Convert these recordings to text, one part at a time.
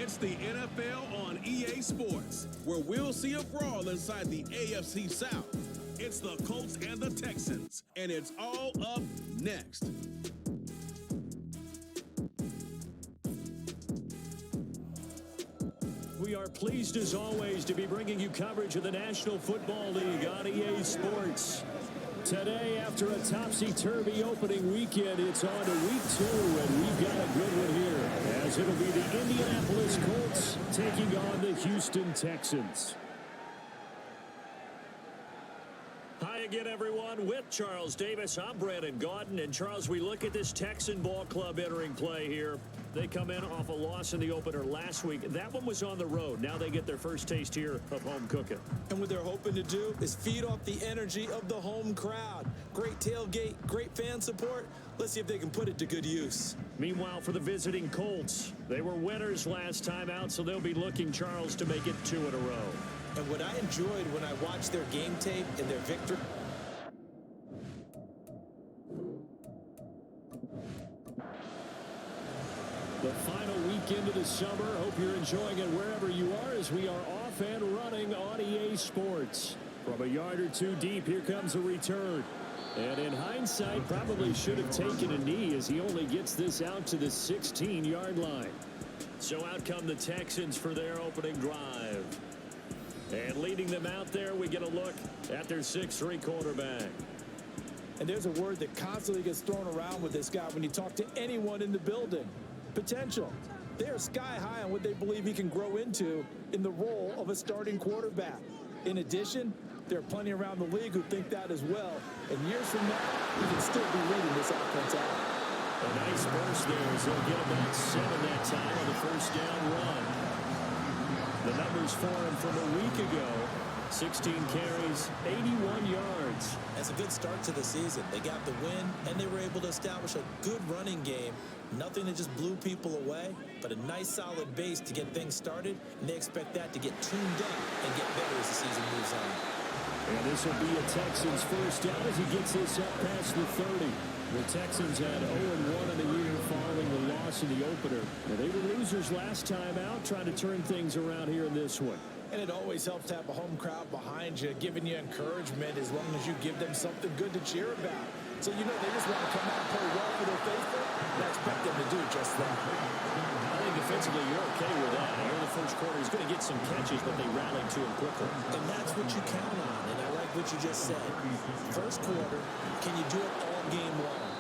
It's the NFL on EA Sports, where we'll see a brawl inside the AFC South. It's the Colts and the Texans, and it's all up next. We are pleased, as always, to be bringing you coverage of the National Football League on EA Sports. Today, after a topsy-turvy opening weekend, it's on to week 2, and we've got a good one here, as it'll be the Indianapolis Colts taking on the Houston Texans. Hi again, everyone. With Charles Davis, I'm Brandon Gaudin. And Charles, we look at this Texan ball club entering play here. They come in off a loss in the opener last week. That one was on the road. Now they get their first taste here of home cooking. And what they're hoping to do is feed off the energy of the home crowd. Great tailgate, great fan support. Let's see if they can put it to good use. Meanwhile, for the visiting Colts, they were winners last time out, so they'll be looking, Charles, to make it 2 in a row. And what I enjoyed when I watched their game tape and their victory. The final weekend of the summer. Hope you're enjoying it wherever you are, as we are off and running on EA Sports. From a yard or two deep, here comes a return. And in hindsight, probably should have taken a knee, as he only gets this out to the 16-yard line. So out come the Texans for their opening drive. And leading them out there, we get a look at their 6'3" quarterback. And there's a word that constantly gets thrown around with this guy when you talk to anyone in the building. Potential. They are sky high on what they believe he can grow into in the role of a starting quarterback. In addition, there are plenty around the league who think that as well. And years from now, he can still be leading this offense out. A nice burst there as they'll get about 7 that time on the first down run. The numbers for him from a week ago: 16 carries, 81 yards. That's a good start to the season. They got the win, and they were able to establish a good running game. Nothing that just blew people away, but a nice solid base to get things started, and they expect that to get tuned up and get better as the season moves on. And this will be a Texans first down as he gets this up past the 30. The Texans had 0-1 in the year following the loss in the opener. Now, they were losers last time out, trying to turn things around here in this one. And it always helps to have a home crowd behind you, giving you encouragement as long as you give them something good to cheer about. So you know they just want to come out and play well for their faithful, and I expect them to do just that. I think defensively you're okay with that. Here in the first quarter, he's going to get some catches, but they rallied to him quickly. And that's what you count on, and I like what you just said. First quarter, can you do it all game long?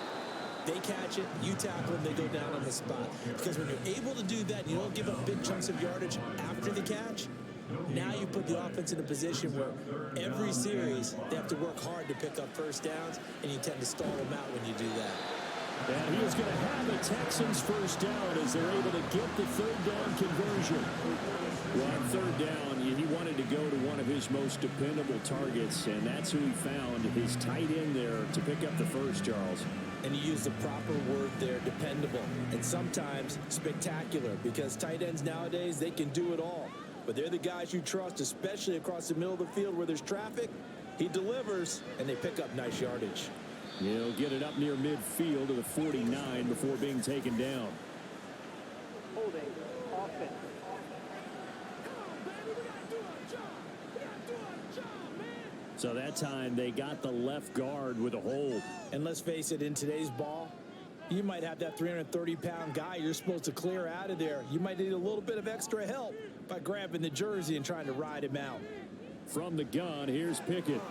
They catch it, you tackle them, they go down on the spot. Because when you're able to do that, you don't give up big chunks of yardage after the catch. Now you put the offense in a position where every series they have to work hard to pick up first downs, and you tend to stall them out when you do that. And he is going to have the Texans first down as they're able to get the third down conversion. Well, on third down, he wanted to go to one of his most dependable targets, and that's who he found, his tight end there, to pick up the first, Charles. And you use the proper word there, dependable, and sometimes spectacular, because tight ends nowadays, they can do it all. But they're the guys you trust, especially across the middle of the field where there's traffic. He delivers, and they pick up nice yardage. He'll get it up near midfield to the 49 before being taken down. Holding offense. So that time they got the left guard with a hold. And let's face it, in today's ball, you might have that 330-pound guy you're supposed to clear out of there. You might need a little bit of extra help by grabbing the jersey and trying to ride him out. From the gun, here's Pickett.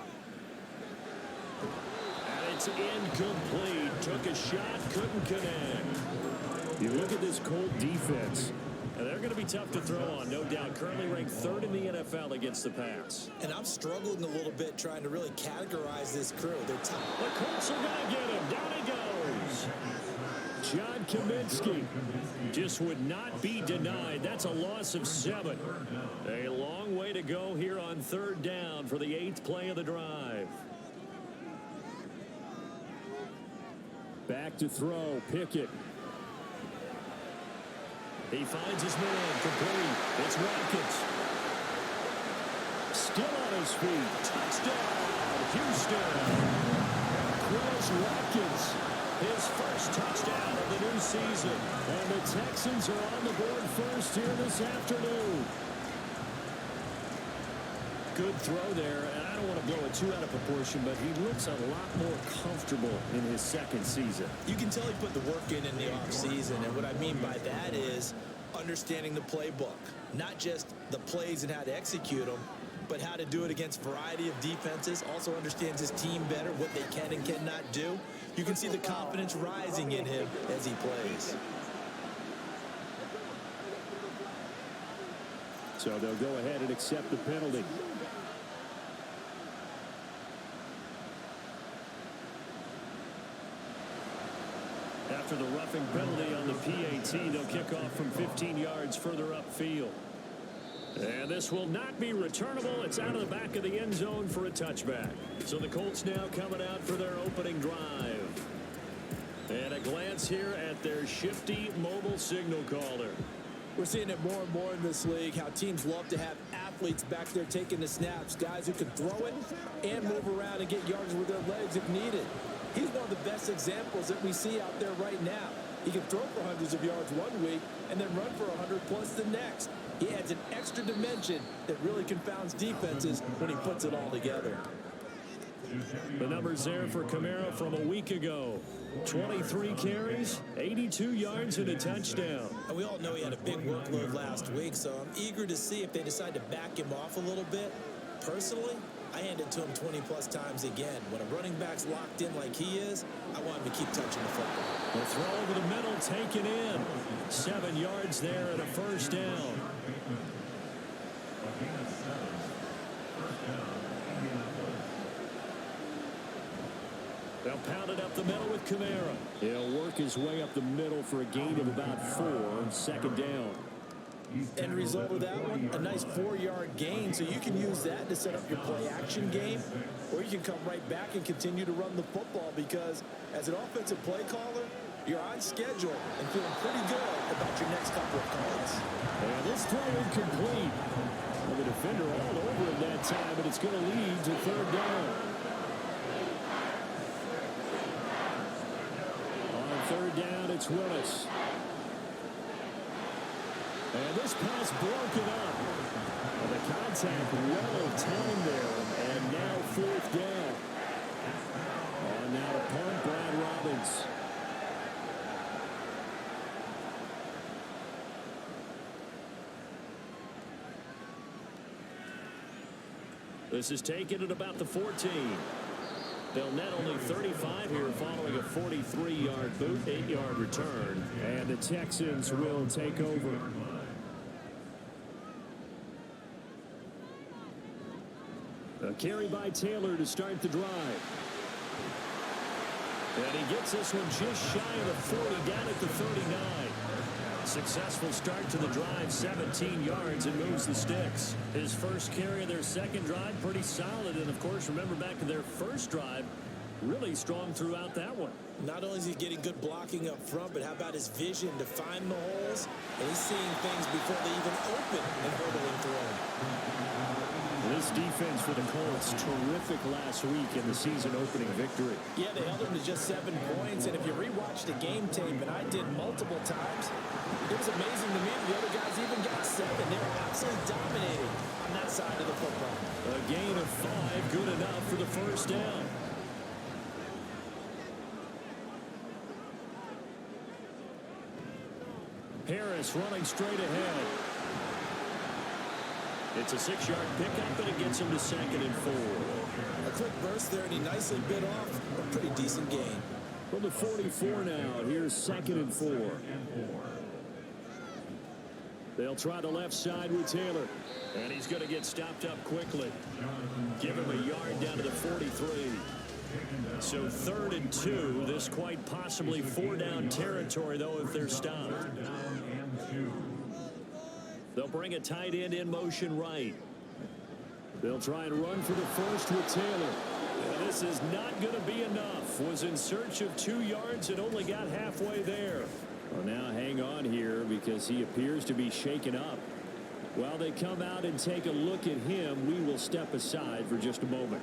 And it's incomplete. Took a shot, couldn't connect. You look at this Colt defense. And they're going to be tough to throw on, no doubt. Currently ranked 3rd in the NFL against the pass. And I'm struggling a little bit trying to really categorize this crew. They're tough. The Colts are going to get him. Down he goes. John Kaminsky just would not be denied. That's a loss of 7. A long way to go here on third down for the 8th play of the drive. Back to throw, Pickett. He finds his man, complete. It's Watkins. Still on his feet. Touchdown, Houston. Chris Watkins his first touchdown of the new season. And the Texans are on the board first here this afternoon. Good throw there, and I don't want to blow it too out of proportion, but he looks a lot more comfortable in his second season. You can tell he put the work in the offseason, and what I mean by that is understanding the playbook. Not just the plays and how to execute them, but how to do it against a variety of defenses. Also understands his team better, what they can and cannot do. You can see the confidence rising in him as he plays. So they'll go ahead and accept the penalty. After the roughing penalty on the PAT, they'll kick off from 15 yards further upfield. And this will not be returnable. It's out of the back of the end zone for a touchback. So the Colts now coming out for their opening drive. And a glance here at their shifty mobile signal caller. We're seeing it more and more in this league, how teams love to have athletes back there taking the snaps, guys who can throw it and move around and get yards with their legs if needed. He's one of the best examples that we see out there right now. He can throw for hundreds of yards one week and then run for 100 plus the next. He adds an extra dimension that really confounds defenses when he puts it all together. The numbers there for Kamara from a week ago. 23 carries, 82 yards, and a touchdown. And we all know he had a big workload last week, so I'm eager to see if they decide to back him off a little bit. Personally, I hand it to him 20-plus times again. When a running back's locked in like he is, I want him to keep touching the football. The throw over the middle taken in. 7 yards there and a first down. They'll pound it up the middle with Kamara. He'll work his way up the middle for a gain of about 4 on second down. End result of that one, a nice 4-yard gain, so you can use that to set up your play-action game, or you can come right back and continue to run the football because as an offensive play caller, you're on schedule and feeling pretty good about your next couple of calls. And this throw incomplete. Well, the defender all over him that time, but it's going to lead to third down. On third down, it's Willis. And this pass broken up. And the contact well timed there. And now fourth down. On now to punt, Brad Robbins. This is taken at about the 14. They'll net only 35 here following a 43-yard boot, 8-yard return. And the Texans will take over. A carry by Taylor to start the drive. And he gets this one just shy of the 40, down at the 39. Successful start to the drive, 17 yards, and moves the sticks. His first carry of their second drive, pretty solid. And, of course, remember back to their first drive, really strong throughout that one. Not only is he getting good blocking up front, but how about his vision to find the holes? And he's seeing things before they even open and hurdling through them. This defense for the Colts, terrific last week in the season-opening victory. Yeah, they held them to just 7 points, and if you rewatch the game tape, and I did multiple times, it was amazing to me the other guys even got 7. They were absolutely dominating on that side of the football. A gain of 5, good enough for the first down. Harris running straight ahead. It's a 6-yard pickup, and it gets him to 2nd and 4. A quick burst there, and he nicely bit off a pretty decent gain. From the 44 now, here's 2nd and 4. They'll try the left side with Taylor, and he's going to get stopped up quickly. Give him a yard down to the 43. So 3rd and 2, this quite possibly 4-down territory, though, if they're stopped. They'll bring a tight end in motion right. They'll try and run for the first with Taylor. And this is not going to be enough. Was in search of 2 yards and only got halfway there. Well, now hang on here because he appears to be shaken up. While they come out and take a look at him, we will step aside for just a moment.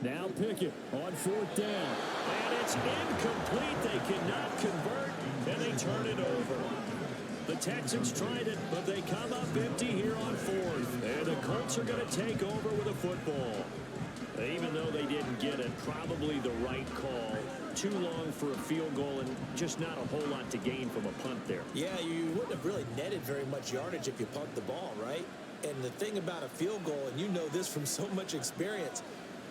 Now Pickett on 4th down. And it's incomplete. They cannot convert, and they turn it over. The Texans tried it, but they come up empty here on 4th. And the Colts are going to take over with a football. Even though they didn't get it, probably the right call. Too long for a field goal and just not a whole lot to gain from a punt there. Yeah, you wouldn't have really netted very much yardage if you punt the ball, right? And the thing about a field goal, and you know this from so much experience,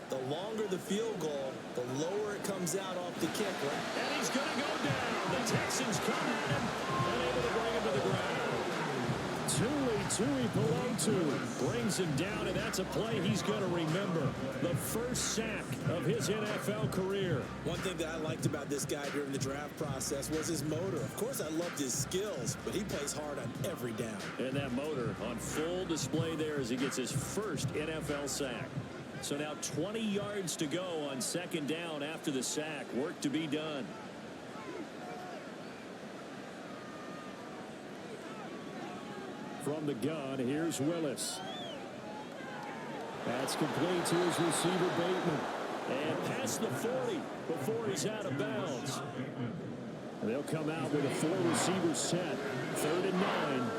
the longer the field goal, the lower it comes out off the kick. Right? And he's going to go down. The Texans come at him, unable to bring him to the ground. Tui Pelotu brings him down, and that's a play he's going to remember. The first sack of his NFL career. One thing that I liked about this guy during the draft process was his motor. Of course, I loved his skills, but he plays hard on every down. And that motor on full display there as he gets his first NFL sack. So now 20 yards to go on 2nd down after the sack. Work to be done. From the gun, here's Willis. That's complete to his receiver, Bateman. And past the 40 before he's out of bounds. They'll come out with a 4-receiver set. 3rd and 9.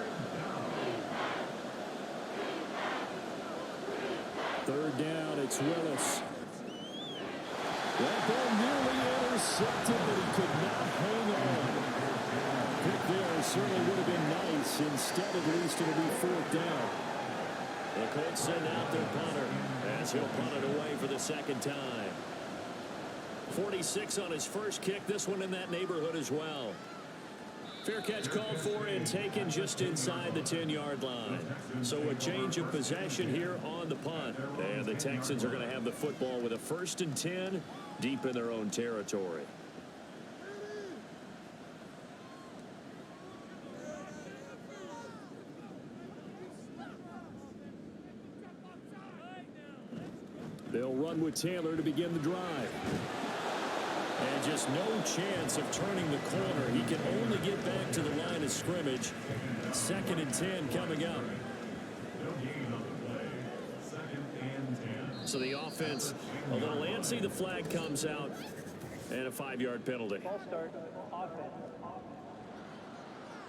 3rd down, it's Willis. That ball nearly intercepted, but he could not hang on. Pick there certainly would have been nice. Instead, at least it'll be 4th down. The Colts send out their punter as he'll punt it away for the 2nd time. 46 on his first kick. This one in that neighborhood as well. Fair catch called for and taken just inside the 10-yard line. So a change of possession here on the punt. And the Texans are going to have the football with a 1st and 10 deep in their own territory. They'll run with Taylor to begin the drive. And just no chance of turning the corner. He can only get back to the line of scrimmage. 2nd and 10 coming up. So the offense a little antsy. The flag comes out. And a 5-yard penalty. Ball start, offense.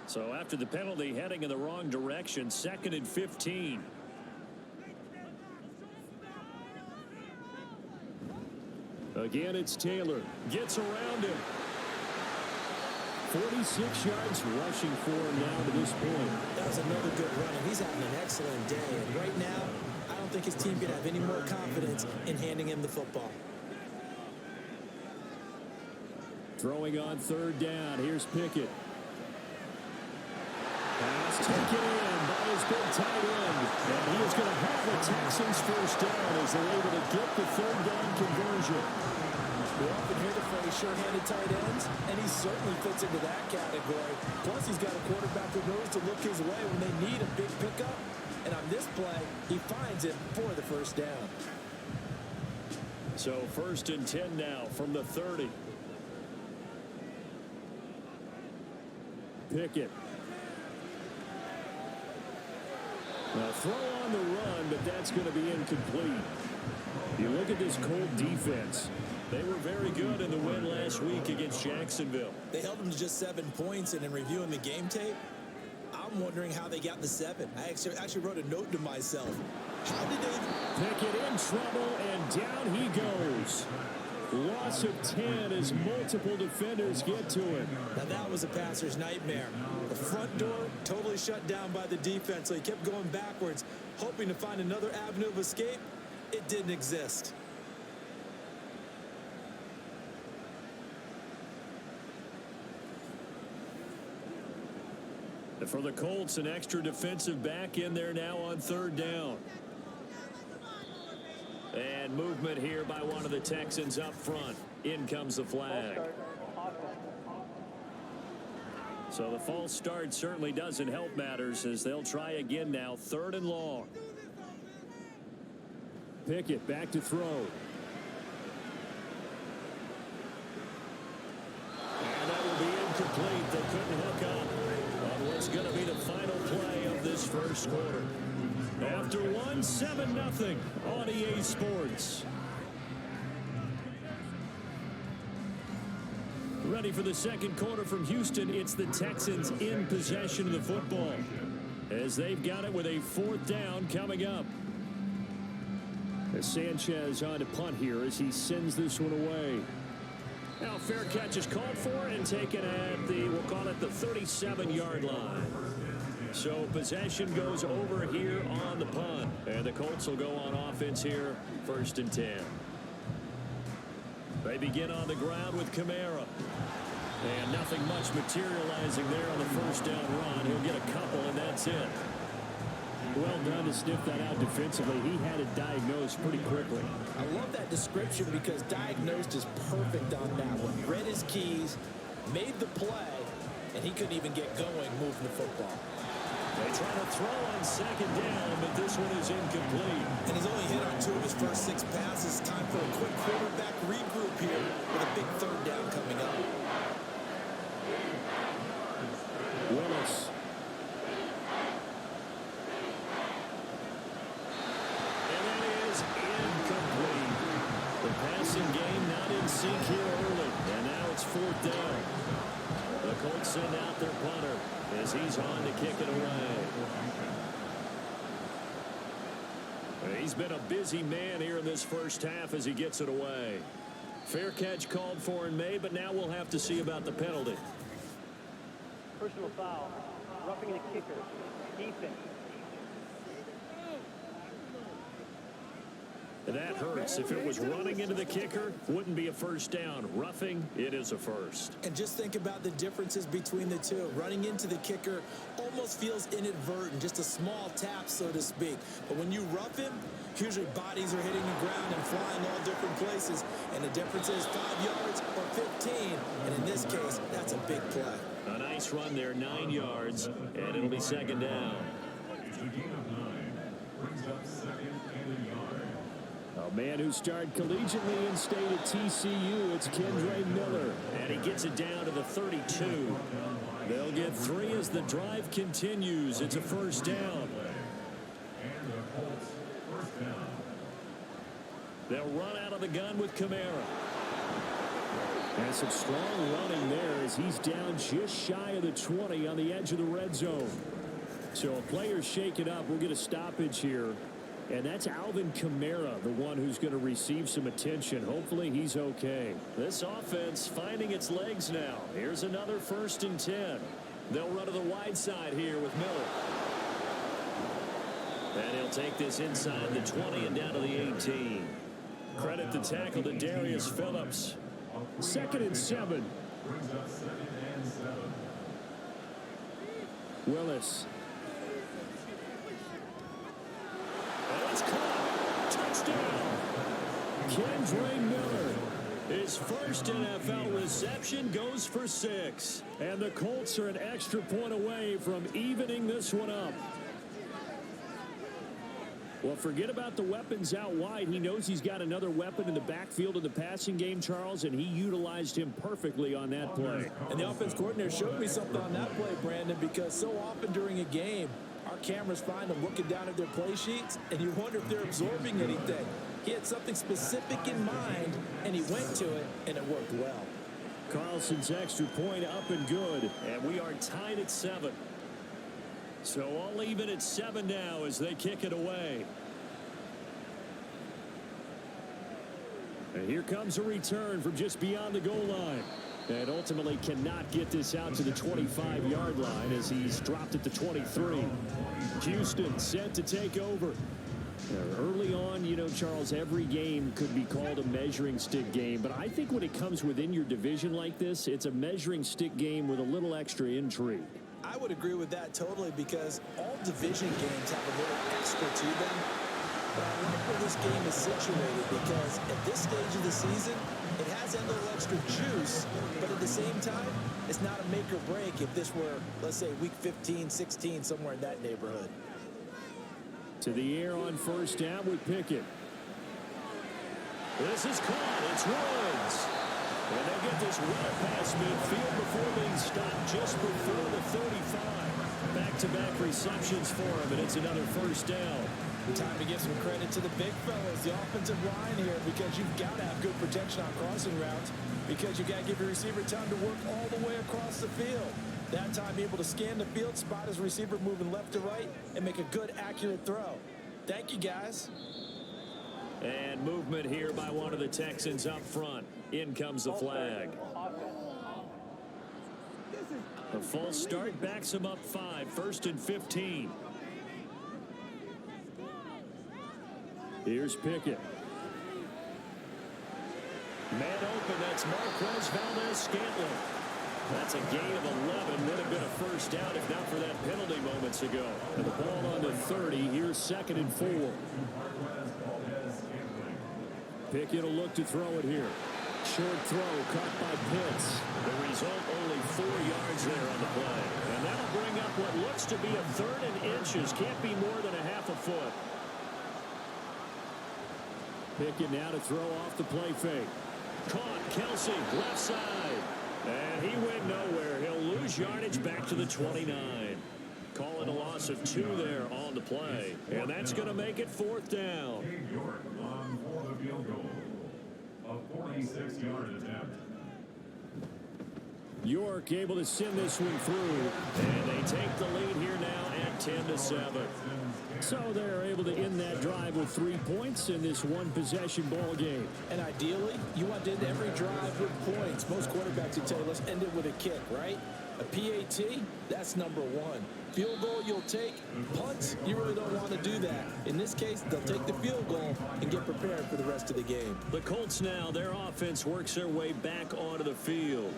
So after the penalty, heading in the wrong direction. 2nd and 15. Again, it's Taylor. Gets around him. 46 yards rushing for him now to this point. That was another good run, and he's having an excellent day. And right now, I don't think his team can have any more confidence in handing him the football. Throwing on 3rd down. Here's Pickett. Pass taken in by his big tight end. And he is going to have the Texans first down as they're able to get the 3rd down conversion. We often hear the phrase sure-handed tight ends, and he certainly fits into that category. Plus, he's got a quarterback who knows to look his way when they need a big pickup. And on this play, he finds it for the 1st down. So 1st and 10 now from the 30. Pickett. Now throw on the run, but that's going to be incomplete. You look at this Colt defense. They were very good in the win last week against Jacksonville. They held them to just 7 points, and in reviewing the game tape, I'm wondering how they got the 7. I actually wrote a note to myself. How did they... Pickett in trouble, and down he goes. Loss of 10 as multiple defenders get to him. Now that was a passer's nightmare. The front door totally shut down by the defense, so he kept going backwards, hoping to find another avenue of escape. It didn't exist. And for the Colts, an extra defensive back in there now on 3rd down. And movement here by one of the Texans up front. In comes the flag. So the false start certainly doesn't help matters as they'll try again now. 3rd and long. Pickett back to throw. And that will be incomplete. They couldn't hook up on what's going to be the final play of this first quarter. After one, 7-0 on EA Sports. Ready for the second quarter from Houston. It's the Texans in possession of the football as they've got it with a 4th down coming up. As Sanchez on to punt here as he sends this one away. Now fair catch is called for and taken at the, we'll call it the 37-yard line. So possession goes over here on the punt. And the Colts will go on offense here, 1st and 10. They begin on the ground with Kamara. And nothing much materializing there on the 1st down run. He'll get a couple, and that's it. Well done to sniff that out defensively. He had it diagnosed pretty quickly. I love that description because diagnosed is perfect on that one. Read his keys, made the play, and he couldn't even get going moving the football. They try to throw on 2nd down, but this one is incomplete. And he's only hit on 2 of his first 6 passes. Time for a quick quarterback regroup here with a big 3rd down coming up. Willis. And that is incomplete. The passing game not in sync here early. And now it's 4th down. The Colts send out their punter as he's on to kick it away. He's been a busy man here in this first half as he gets it away. Fair catch called for and made, but now we'll have to see about the penalty. Personal foul. Roughing the kicker. Defense. That hurts. If it was running into the kicker, wouldn't be a 1st down. Roughing, it is a 1st. And just think about the differences between the two. Running into the kicker almost feels inadvertent, just a small tap, so to speak. But when you rough him, usually bodies are hitting the ground and flying all different places. And the difference is 5 yards or 15. And in this case, that's a big play. A nice run there, 9 yards, and it'll be 2nd down. A man who started collegiately and stayed at TCU, it's Kendre Miller. And he gets it down to the 32. They'll get 3 as the drive continues. It's a 1st down. They'll run out of the gun with Kamara. And some strong running there as he's down just shy of the 20 on the edge of the red zone. So a player's shaken up. We'll get a stoppage here. And that's Alvin Kamara, the one who's going to receive some attention. Hopefully he's okay. This offense finding its legs now. Here's another 1st and 10. They'll run to the wide side here with Miller. And he'll take this inside the 20 and down to the 18. Credit the tackle to Darius Phillips. 2nd and 7. Willis. It's caught. Touchdown. Kendre Miller. His first NFL reception goes for 6. And the Colts are an extra point away from evening this one up. Well, forget about the weapons out wide. He knows he's got another weapon in the backfield of the passing game, Charles, and he utilized him perfectly on that play. And the offense coordinator showed me something on that play, Brandon, because so often during a game, our cameras find them looking down at their play sheets, and you wonder if they're absorbing anything. He had something specific in mind, and he went to it, and it worked well. Carlson's extra point up and good, and we are tied at 7. So all even at 7 now as they kick it away. And here comes a return from just beyond the goal line. And ultimately cannot get this out to the 25-yard line as he's dropped at the 23. Houston set to take over. Early on, you know, Charles, every game could be called a measuring stick game. But I think when it comes within your division like this, it's a measuring stick game with a little extra intrigue. I would agree with that totally because all division games have a little extra to them. But I like where this game is situated because at this stage of the season, it has that little extra juice, but at the same time, it's not a make or break if this were, let's say, week 15, 16, somewhere in that neighborhood. To the air on 1st down with Pickett. This is caught. It's Woods. And they'll get this run past midfield before being stopped just before the 35. Back Back-to-back receptions for him, and it's another first down. Time to give some credit to the big fellas, the offensive line here, because you've got to have good protection on crossing routes, because you've got to give your receiver time to work all the way across the field. That time, able to scan the field, spot his receiver moving left to right, and make a good, accurate throw. Thank you, guys. And movement here by one of the Texans up front. In comes the flag. A false start backs him up 5, 1st and 15. Here's Pickett. Man open, that's Marquez Valdez-Scantling. That's a gain of 11. Would have been a first down if not for that penalty moments ago. And the ball on to 30. Here's 2nd and 4. Pickett will look to throw it here. Short throw caught by Pitts. The result, only 4 yards there on the play. And that'll bring up what looks to be a 3rd and inches. Can't be more than a half a foot. Pickett now to throw off the play fake. Caught, Kelsey, left side. And he went nowhere. He'll lose yardage back to the 29. Calling a loss of 2 there on the play. And that's going to make it 4th down. On for the field goal. A 46-yard attempt. York able to send this one through. And they take the lead here now at 10-7. So they're able to end that drive with 3 points in this one-possession ball game. And ideally, you want to end every drive with points. Most quarterbacks would tell you, let's end it with a kick, right? A PAT, that's number 1. Field goal you'll take. Punts, you really don't want to do that. In this case, they'll take the field goal and get prepared for the rest of the game. The Colts now, their offense works their way back onto the field.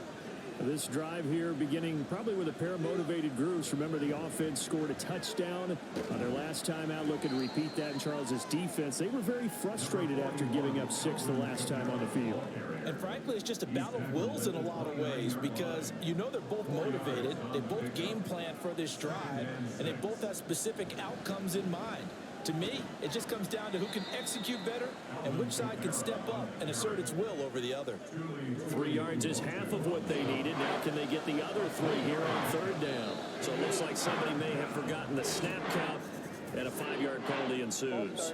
This drive here beginning probably with a pair of motivated groups. Remember, the offense scored a touchdown on their last time out. Looking to repeat that in Charles's defense. They were very frustrated after giving up 6 the last time on the field. And frankly, it's just a battle of wills in a lot of ways, because you know they're both motivated. They both game plan for this drive, and they both have specific outcomes in mind. To me, it just comes down to who can execute better and which side can step up and assert its will over the other. 3 yards is half of what they needed. Now can they get the other 3 here on 3rd down? So it looks like somebody may have forgotten the snap count, and a 5-yard penalty ensues.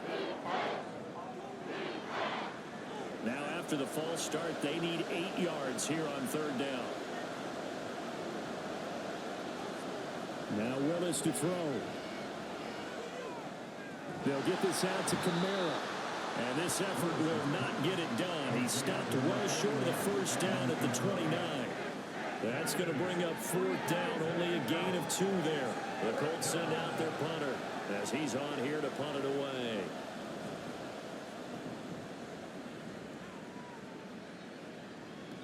Now after the false start, they need 8 yards here on 3rd down. Now Willis to throw. They'll get this out to Kamara. And this effort will not get it done. He stopped well short of the first down at the 29. That's going to bring up 4th down. Only a gain of 2 there. The Colts send out their punter as he's on here to punt it away.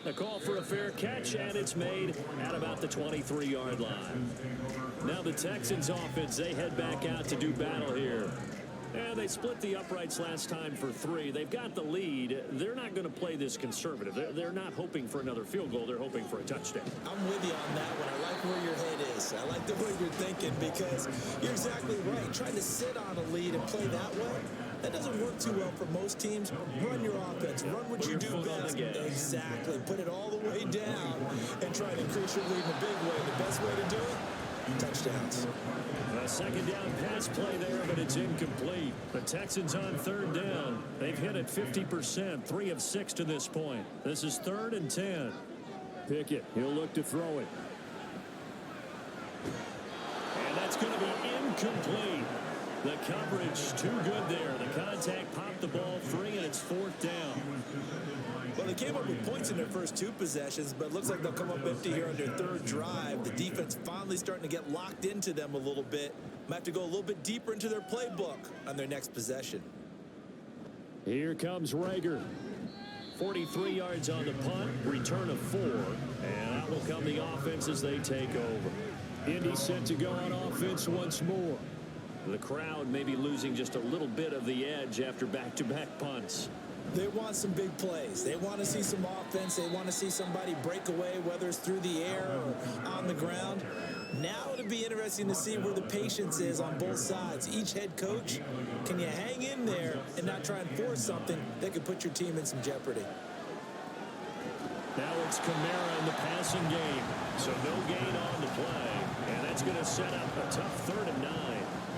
A call for a fair catch, and it's made at about the 23-yard line. Now the Texans offense, they head back out to do battle here. And they split the uprights last time for 3. They've got the lead. They're not going to play this conservative. They're not hoping for another field goal. They're hoping for a touchdown. I'm with you on that one. I like where your head is. I like the way you're thinking, because you're exactly right. Trying to sit on a lead and play that way, that doesn't work too well for most teams. Run your offense. Run what you do best. Exactly. Put it all the way down and try to increase your lead in a big way. The best way to do it, touchdowns. A 2nd down pass play there, but it's incomplete. The Texans on 3rd down. They've hit it 50%, 3 of 6 to this point. This is 3rd and 10. Pickett, he'll look to throw it. And that's going to be incomplete. The coverage too good there. The contact popped the ball free, and it's 4th down. Well, they came up with points in their first 2 possessions, but it looks like they'll come up empty here on their 3rd drive. The defense finally starting to get locked into them a little bit. Might have to go a little bit deeper into their playbook on their next possession. Here comes Rager. 43 yards on the punt, return of 4, and out will come the offense as they take over. Indy set to go on offense once more. The crowd may be losing just a little bit of the edge after back-to-back punts. They want some big plays. They want to see some offense. They want to see somebody break away, whether it's through the air or on the ground. Now it'll be interesting to see where the patience is on both sides. Each head coach, can you hang in there and not try and force something that could put your team in some jeopardy? Now it's Kamara in the passing game. So no gain on the play. And that's That's going to set up a tough 3rd and 9.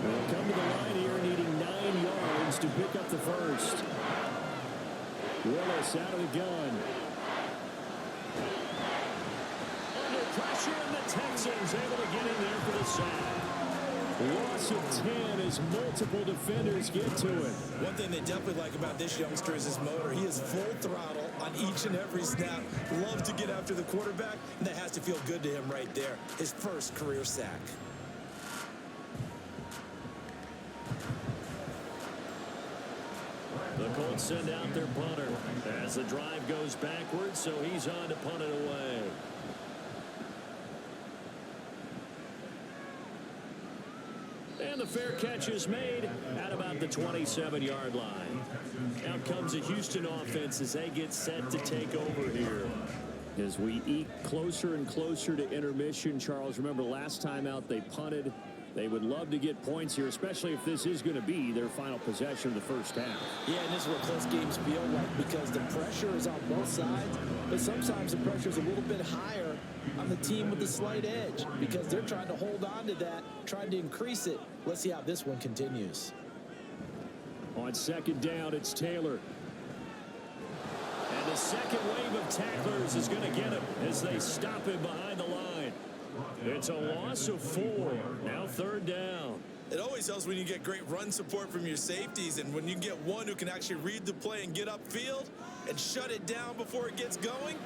They'll come to the line here needing 9 yards to pick up the first. Willis out of the gun. Under pressure, and the Texans able to get in there for the sack. Loss of 10 as multiple defenders get to it. One thing they definitely like about this youngster is his motor. He is full throttle on each and every snap. Loves to get after the quarterback, and that has to feel good to him right there. His first career sack. The Colts send out their punter as the drive goes backwards, so he's on to punt it away. And the fair catch is made at about the 27-yard line. Out comes the Houston offense as they get set to take over here. As we eke closer and closer to intermission, Charles, remember last time out they punted. They would love to get points here, especially if this is going to be their final possession of the first half. Yeah, and this is what close games feel like because the pressure is on both sides, but sometimes the pressure is a little bit higher on the team with the slight edge because they're trying to hold on to that, trying to increase it. Let's see how this one continues. On 2nd down, it's Taylor. And the second wave of tacklers is going to get him as they stop him behind the line. It's a loss of 4. Now 3rd down. It always helps when you get great run support from your safeties, and when you get one who can actually read the play and get upfield and shut it down before it gets going,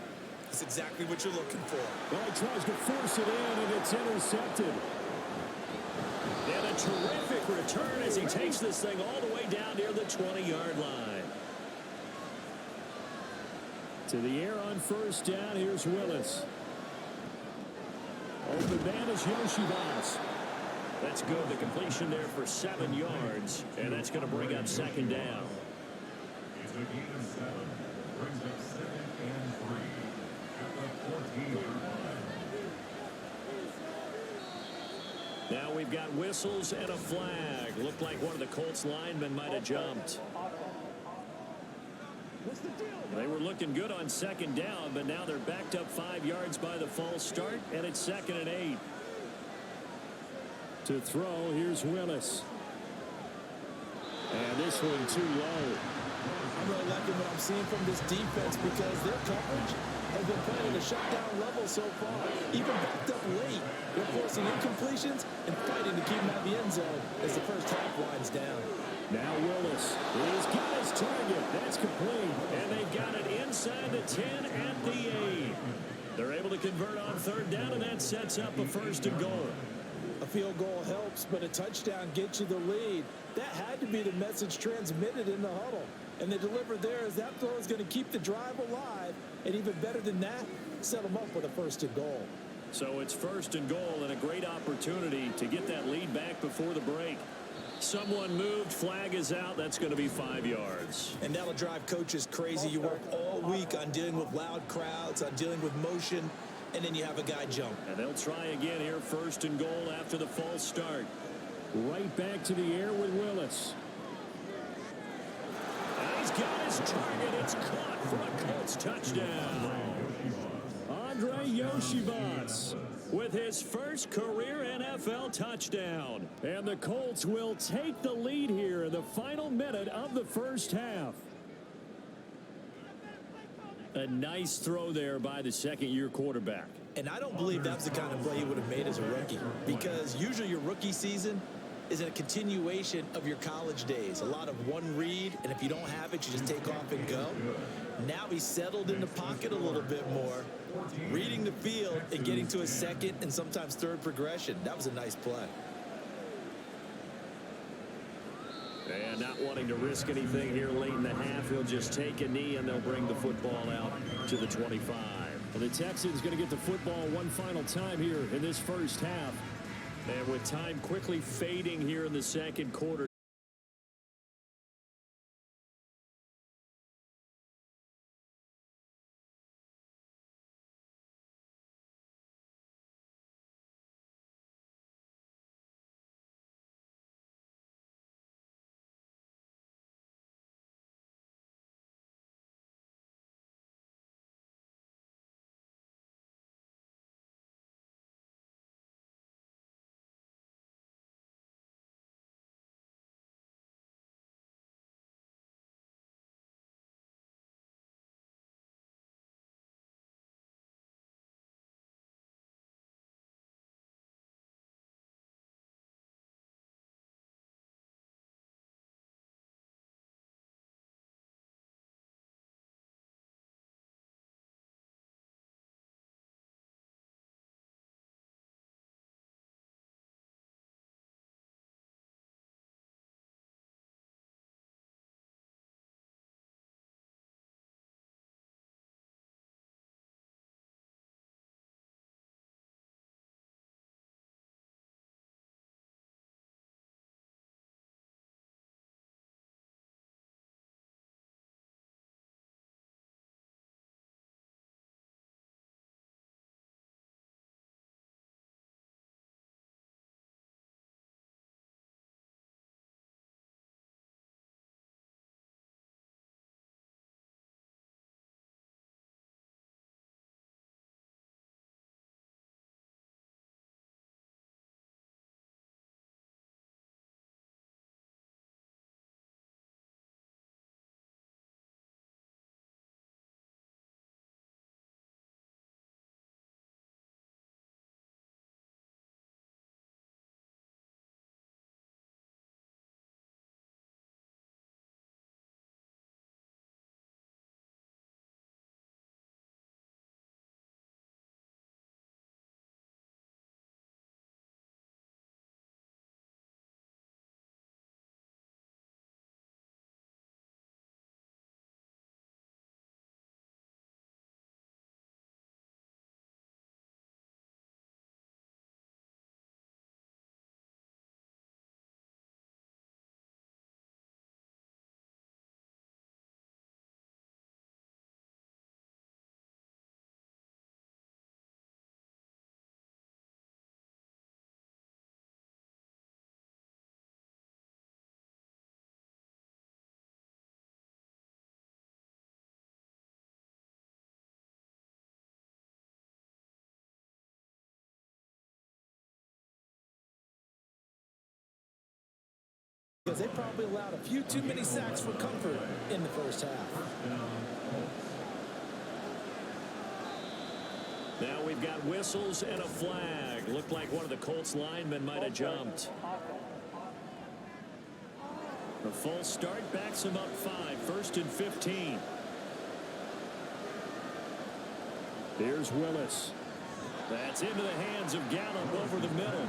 that's exactly what you're looking for. Well, he tries to force it in, and it's intercepted. And a terrific return as he takes this thing all the way down near the 20-yard line. To the air on 1st down, here's Willis. Open man is Yoshibas. That's good. The completion there for 7 yards, and that's going to bring up 2nd down. It's a gain of 7. Brings up 2nd and 3 at the 14-yard line. Now we've got whistles and a flag. Looked like one of the Colts linemen might have jumped. They were looking good on 2nd down, but now they're backed up 5 yards by the false start, and it's 2nd and 8. To throw, here's Willis. And this one too low. I'm really liking what I'm seeing from this defense because their coverage has been playing at a shutdown level so far. Even backed up late, they're forcing incompletions and fighting to keep them out of the end zone as the first half winds down. Now Willis, he's got his target. That's complete. And they've got it inside the 10 at the 8. They're able to convert on 3rd down, and that sets up a 1st and goal. A field goal helps, but a touchdown gets you the lead. That had to be the message transmitted in the huddle. And they delivered there as that throw is going to keep the drive alive. And even better than that, set them up with a 1st and goal. So it's 1st and goal and a great opportunity to get that lead back before the break. Someone moved, flag is out. That's going to be 5 yards. And that'll drive coaches crazy. You work all week on dealing with loud crowds, on dealing with motion, and then you have a guy jump. And they'll try again here, 1st and goal after the false start. Right back to the air with Willis. And he's got his target. It's caught for a Colts touchdown. Andre Yoshibas with his first career NFL touchdown. And the Colts will take the lead here in the final minute of the first half. A nice throw there by the 2nd-year quarterback. And I don't believe that's the kind of play he would have made as a rookie, because usually your rookie season is a continuation of your college days. A lot of one read, and if you don't have it, you just take off and go. Now he's settled in the pocket a little bit more, reading the field and getting to a 2nd and sometimes 3rd progression. That was a nice play. And not wanting to risk anything here late in the half, he'll just take a knee and they'll bring the football out to the 25. And the Texans going to get the football one final time here in this first half. And with time quickly fading here in the 2nd quarter. because they probably allowed a few too many sacks for comfort in the first half. Now we've got whistles and a flag. Looked like one of the Colts linemen might have jumped. The false start backs him up 5, 1st and 15. Here's Willis. That's into the hands of Gallup over the middle.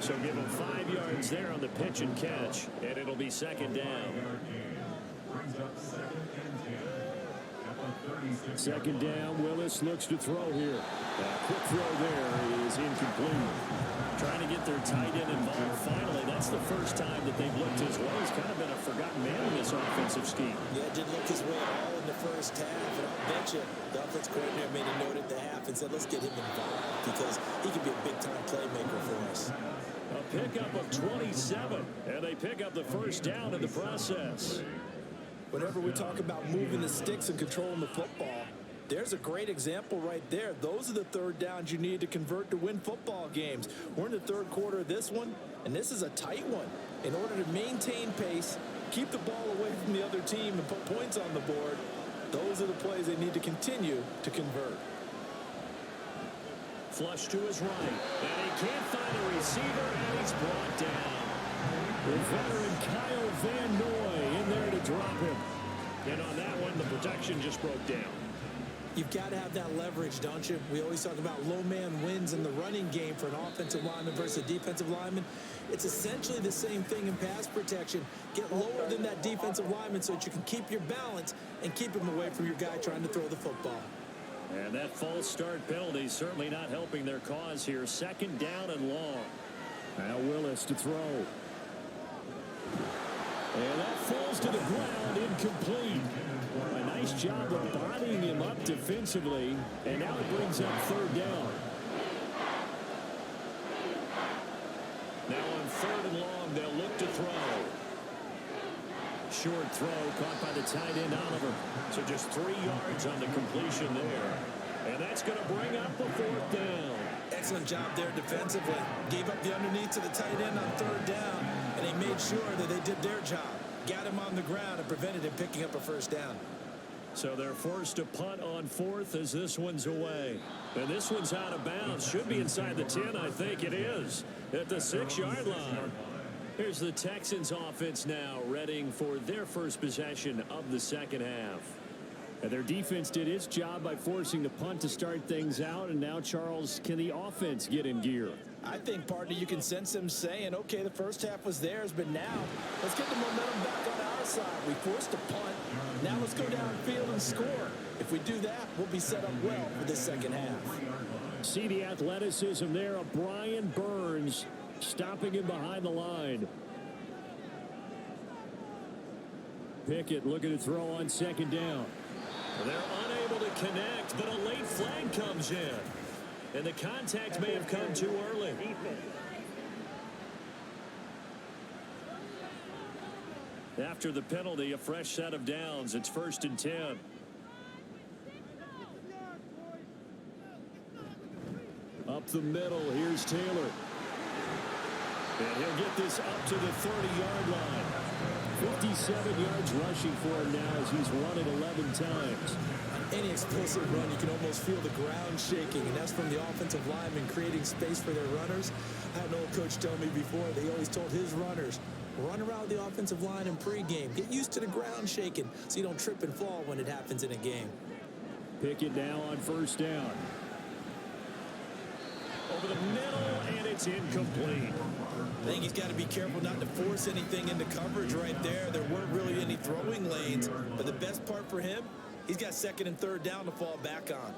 So give him 5 yards there on the pitch and catch, and it'll be second down. Second down, Willis looks to throw here. Quick throw there is incomplete. Trying to get their tight end involved finally. That's the first time that they've looked his way. He's kind of been a forgotten man in this offensive scheme. Yeah, didn't look his way at all in the first half. And I'll bet you the offense coordinator made a note at the half and said, let's get him involved because he could be a big-time playmaker for us. A pickup of 27, and they pick up the first down in the process. Whenever we talk about moving the sticks and controlling the football, there's a great example right there. Those are the third downs you need to convert to win football games. We're in the third quarter of this one, and this is a tight one. In order to maintain pace, keep the ball away from the other team, and put points on the board, those are the plays they need to continue to convert. Flush to his right, and he can't find a receiver, and he's brought down. The veteran Kyle Van Noy in there to drop him. And on that one, the protection just broke down. You've got to have that leverage, don't you? We always talk about low man wins in the running game for an offensive lineman versus a defensive lineman. It's essentially the same thing in pass protection. Get lower than that defensive lineman so that you can keep your balance and keep him away from your guy trying to throw the football. And that false start penalty certainly not helping their cause here. Second down and long. Now Willis to throw. And that falls to the ground, incomplete. A nice job of bodying him up defensively, and now it brings up third down. Now on third and long, they'll look to throw. Short throw caught by the tight end Oliver. So just 3 yards on the completion there. And that's going to bring up a fourth down. Excellent job there defensively. Gave up the underneath to the tight end on third down, and they made sure that they did their job. Got him on the ground and prevented him picking up a first down. So they're forced to punt on fourth as this one's away. And this one's out of bounds. Should be inside the 10, I think it is. At the 6-yard line. Here's the Texans offense now, readying for their first possession of the second half. And their defense did its job by forcing the punt to start things out. And now, Charles, can the offense get in gear? I think, partner, you can sense them saying, okay, the first half was theirs, but now let's get the momentum back on our side. We forced a punt. Now let's go downfield and score. If we do that, we'll be set up well for this second half. See the athleticism there of Brian Burns stopping him behind the line. Pickett looking to throw on second down. They're unable to connect, but a late flag comes in. And the contact may have come too early. After the penalty, a fresh set of downs. It's 1st and 10. Up the middle, here's Taylor. And he'll get this up to the 30-yard line. 57 yards rushing for him now as he's run it 11 times. Any explosive run, you can almost feel the ground shaking, and that's from the offensive linemen creating space for their runners. I had an old coach tell me before that he always told his runners, run around the offensive line in pregame. Get used to the ground shaking so you don't trip and fall when it happens in a game. Pickett now on first down. Over the middle, and it's incomplete. I think he's got to be careful not to force anything into coverage right there. There weren't really any throwing lanes, but the best part for him, he's got second and third down to fall back on.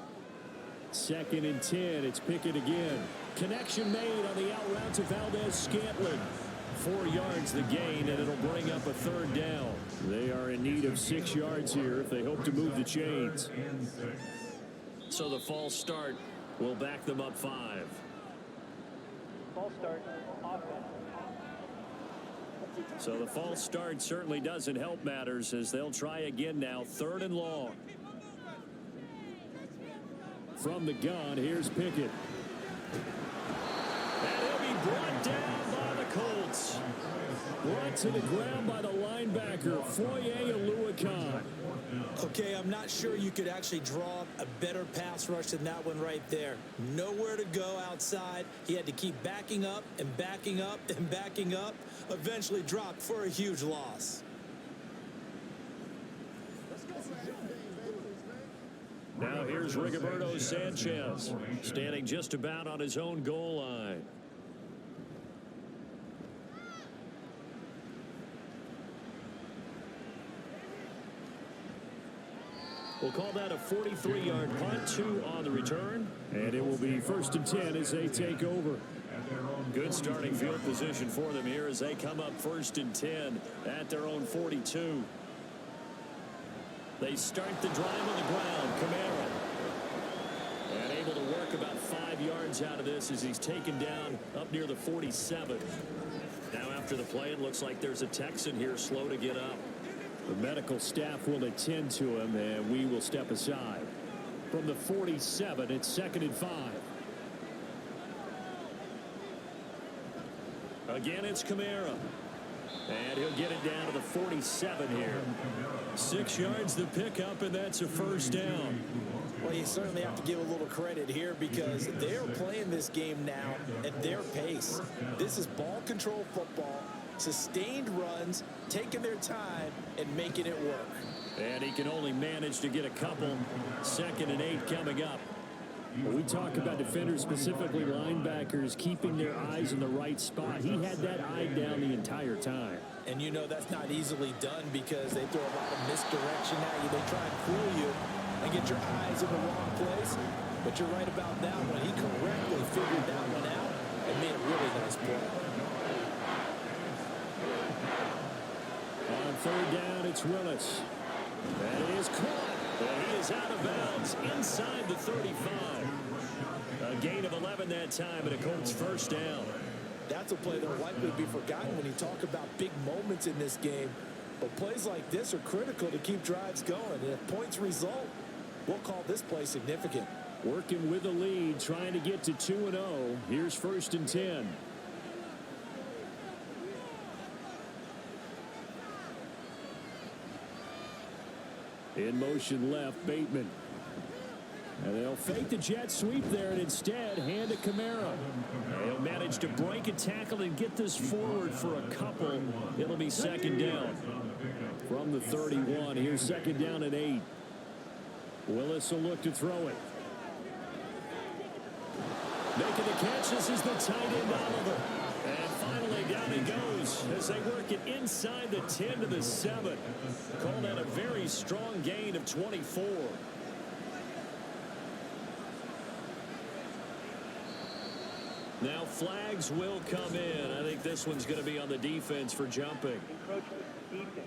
2nd and 10. It's Pickett again. Connection made on the out route to Valdez-Scantling. 4 yards the gain, and it'll bring up a third down. They are in need of 6 yards here if they hope to move the chains. So the false start will back them up 5. False start, offense. So the false start certainly doesn't help matters as they'll try again now. 3rd and long. From the gun, here's Pickett. And he'll be brought down by the Colts. Brought to the ground by the linebacker, Foye Oluokun. Okay, I'm not sure you could actually draw a better pass rush than that one right there. Nowhere to go outside. He had to keep backing up and backing up and backing up. Eventually dropped for a huge loss. Now here's Rigoberto Sanchez, standing just about on his own goal line. We'll call that a 43-yard punt, 2 on the return. And it will be 1st and 10 as they take over. Good starting field position for them here as they come up 1st and 10 at their own 42. They start the drive on the ground. Kamara. And able to work about 5 yards out of this as he's taken down up near the 47. Now after the play, it looks like there's a Texan here slow to get up. The medical staff will attend to him, and we will step aside. From the 47, it's 2nd and 5. Again, it's Kamara. And he'll get it down to the 47 here. 6 yards the pickup, and that's a 1st down. Well, you certainly have to give a little credit here because they're playing this game now at their pace. This is ball control football. Sustained runs, taking their time, and making it work. And he can only manage to get a couple. 2nd and 8 coming up. When we talk about defenders, specifically linebackers, keeping their eyes in the right spot, he had that eye down the entire time. And you know that's not easily done because they throw a lot of misdirection at you. They try and fool you and get your eyes in the wrong place. But you're right about that one. He correctly figured that one out and made a really nice play. On 3rd down, it's Willis. That is caught. And he is out of bounds inside the 35. A gain of 11 that time, and a Colts 1st down. That's a play that will likely be forgotten when you talk about big moments in this game. But plays like this are critical to keep drives going. And if points result, we'll call this play significant. Working with the lead, trying to get to 2-0. Here's 1st and 10. In motion left, Bateman. And they'll fake the jet sweep there and instead hand to Kamara. They'll manage to break a tackle and get this forward for a couple. It'll be 2nd down. From the 31, here's 2nd down and 8. Willis will look to throw it. Making the catch, this is the tight end Oliver. And finally down he goes as they work it inside the 10 to the 7. Call that a very strong gain of 24. Now flags will come in. I think this one's going to be on the defense for jumping. Encroachment, defense.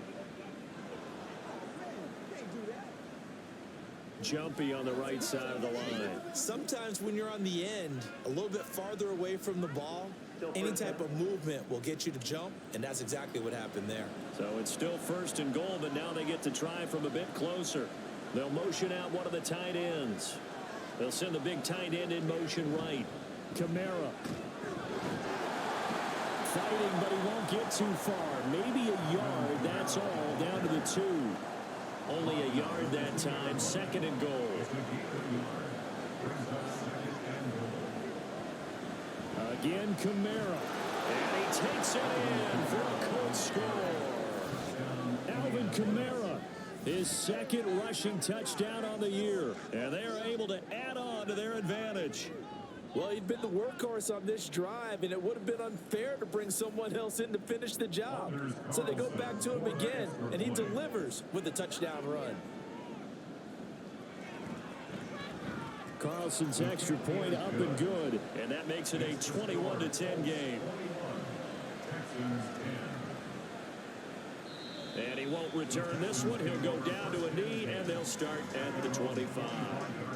Jumpy on the right side of the line. Sometimes when you're on the end, a little bit farther away from the ball, any type of movement will get you to jump, and that's exactly what happened there. So it's still 1st and goal, but now they get to try from a bit closer. They'll motion out one of the tight ends. They'll send the big tight end in motion right. Kamara. Fighting, but he won't get too far. Maybe a yard, that's all, down to the 2. Only a yard that time, 2nd and goal. Again, Kamara. And he takes it in for a Colts score. Alvin Kamara, his 2nd rushing touchdown on the year. And they are able to add on to their advantage. Well, he'd been the workhorse on this drive, and it would have been unfair to bring someone else in to finish the job. So they go back to him again, and he delivers with a touchdown run. Carlson's extra point up and good, and that makes it a 21-10 game. And he won't return this one. He'll go down to a knee, and they'll start at the 25.